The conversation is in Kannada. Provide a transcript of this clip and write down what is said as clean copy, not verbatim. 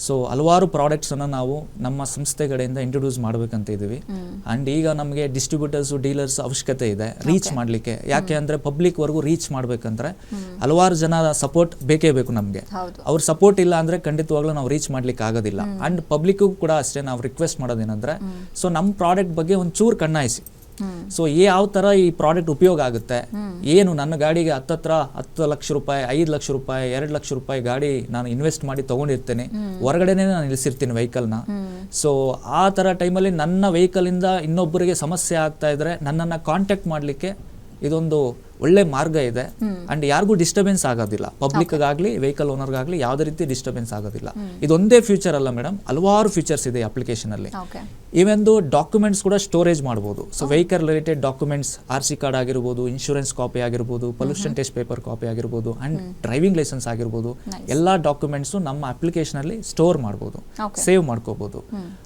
ಸೊ ಹಲವಾರು ಪ್ರಾಡಕ್ಟ್ಸನ್ನು ನಾವು ನಮ್ಮ ಸಂಸ್ಥೆ ಕಡೆಯಿಂದ ಇಂಟ್ರೊಡ್ಯೂಸ್ ಮಾಡಬೇಕಂತ ಇದ್ದೀವಿ. ಆ್ಯಂಡ್ ಈಗ ನಮಗೆ ಡಿಸ್ಟ್ರಿಬ್ಯೂಟರ್ಸು ಡೀಲರ್ಸ್ ಅವಶ್ಯಕತೆ ಇದೆ ರೀಚ್ ಮಾಡಲಿಕ್ಕೆ. ಯಾಕೆ ಅಂದರೆ ಪಬ್ಲಿಕ್ವರೆಗೂ ರೀಚ್ ಮಾಡಬೇಕಂದ್ರೆ ಹಲವಾರು ಜನ ಸಪೋರ್ಟ್ ಬೇಕೇ ಬೇಕು ನಮಗೆ. ಅವ್ರ ಸಪೋರ್ಟ್ ಇಲ್ಲ ಅಂದರೆ ಖಂಡಿತವಾಗ್ಲೂ ನಾವು ರೀಚ್ ಮಾಡ್ಲಿಕ್ಕೆ ಆಗೋದಿಲ್ಲ. ಆ್ಯಂಡ್ ಪಬ್ಲಿಕ್ಗೂ ಕೂಡ ಅಷ್ಟೇ ನಾವು ರಿಕ್ವೆಸ್ಟ್ ಮಾಡೋದೇನೆಂದರೆ, ಸೊ ನಮ್ಮ ಪ್ರಾಡಕ್ಟ್ ಬಗ್ಗೆ ಒಂಚೂರು ಕಣ್ಣಾಯಿಸಿ. ಸೊ ಯಾವ ಥರ ಈ ಪ್ರಾಡಕ್ಟ್ ಉಪಯೋಗ ಆಗುತ್ತೆ, ಏನು ನನ್ನ ಗಾಡಿಗೆ ಹತ್ತತ್ರ 10 ಲಕ್ಷ ರೂಪಾಯಿ, 5 ಲಕ್ಷ ರೂಪಾಯಿ, 2 ಲಕ್ಷ ರೂಪಾಯಿ ಗಾಡಿ ನಾನು ಇನ್ವೆಸ್ಟ್ ಮಾಡಿ ತೊಗೊಂಡಿರ್ತೇನೆ, ಹೊರಗಡೆನೇ ನಾನು ನಿಲ್ಲಿಸಿರ್ತೀನಿ ವೆಹಿಕಲ್ನ. ಸೊ ಆ ಥರ ಟೈಮಲ್ಲಿ ನನ್ನ ವೆಹಿಕಲಿಂದ ಇನ್ನೊಬ್ಬರಿಗೆ ಸಮಸ್ಯೆ ಆಗ್ತಾ ಇದ್ರೆ ನನ್ನನ್ನು ಕಾಂಟ್ಯಾಕ್ಟ್ ಮಾಡಲಿಕ್ಕೆ ಇದೊಂದು ಒಳ್ಳೆ ಮಾರ್ಗ ಇದೆ. ಅಂಡ್ ಯಾರಿಗೂ ಡಿಸ್ಟರ್ಬೆನ್ಸ್ ಆಗೋದಿಲ್ಲ, ಪಬ್ಲಿಕ್ಗಾಗಲಿ ವೆಹಿಕಲ್ ಓನರ್ಗಾಗಲಿ ಯಾವುದೇ ರೀತಿ ಡಿಸ್ಟರ್ಬೆನ್ಸ್ ಆಗೋದಿಲ್ಲ. ಇದೊಂದೇ ಫ್ಯೂಚರ್ ಅಲ್ಲ ಮೇಡಮ್, ಹಲವಾರು ಫೀಚರ್ಸ್ ಇದೆ ಅಪ್ಲಿಕೇಶನಲ್ಲಿ. ಇವೆಂದು ಡಾಕ್ಯುಮೆಂಟ್ಸ್ ಕೂಡ ಸ್ಟೋರೇಜ್ ಮಾಡ್ಬೋದು. So vehicle related documents, RC card ಆಗಿರ್ಬೋದು, ಇನ್ಶೂರೆನ್ಸ್ ಕಾಪಿ ಆಗಿರ್ಬೋದು, ಪೊಲ್ಯೂಷನ್ ಟೆಸ್ಟ್ ಪೇಪರ್ ಕಾಪಿ ಆಗಿರ್ಬೋದು, ಅಂಡ್ ಡ್ರೈವಿಂಗ್ ಲೈಸೆನ್ಸ್ ಆಗಿರ್ಬೋದು, ಎಲ್ಲ ಡಾಕ್ಯುಮೆಂಟ್ಸು ನಮ್ಮ ಅಪ್ಲಿಕೇಶನಲ್ಲಿ ಸ್ಟೋರ್ ಮಾಡ್ಬೋದು, ಸೇವ್ ಮಾಡ್ಕೋಬೋದು.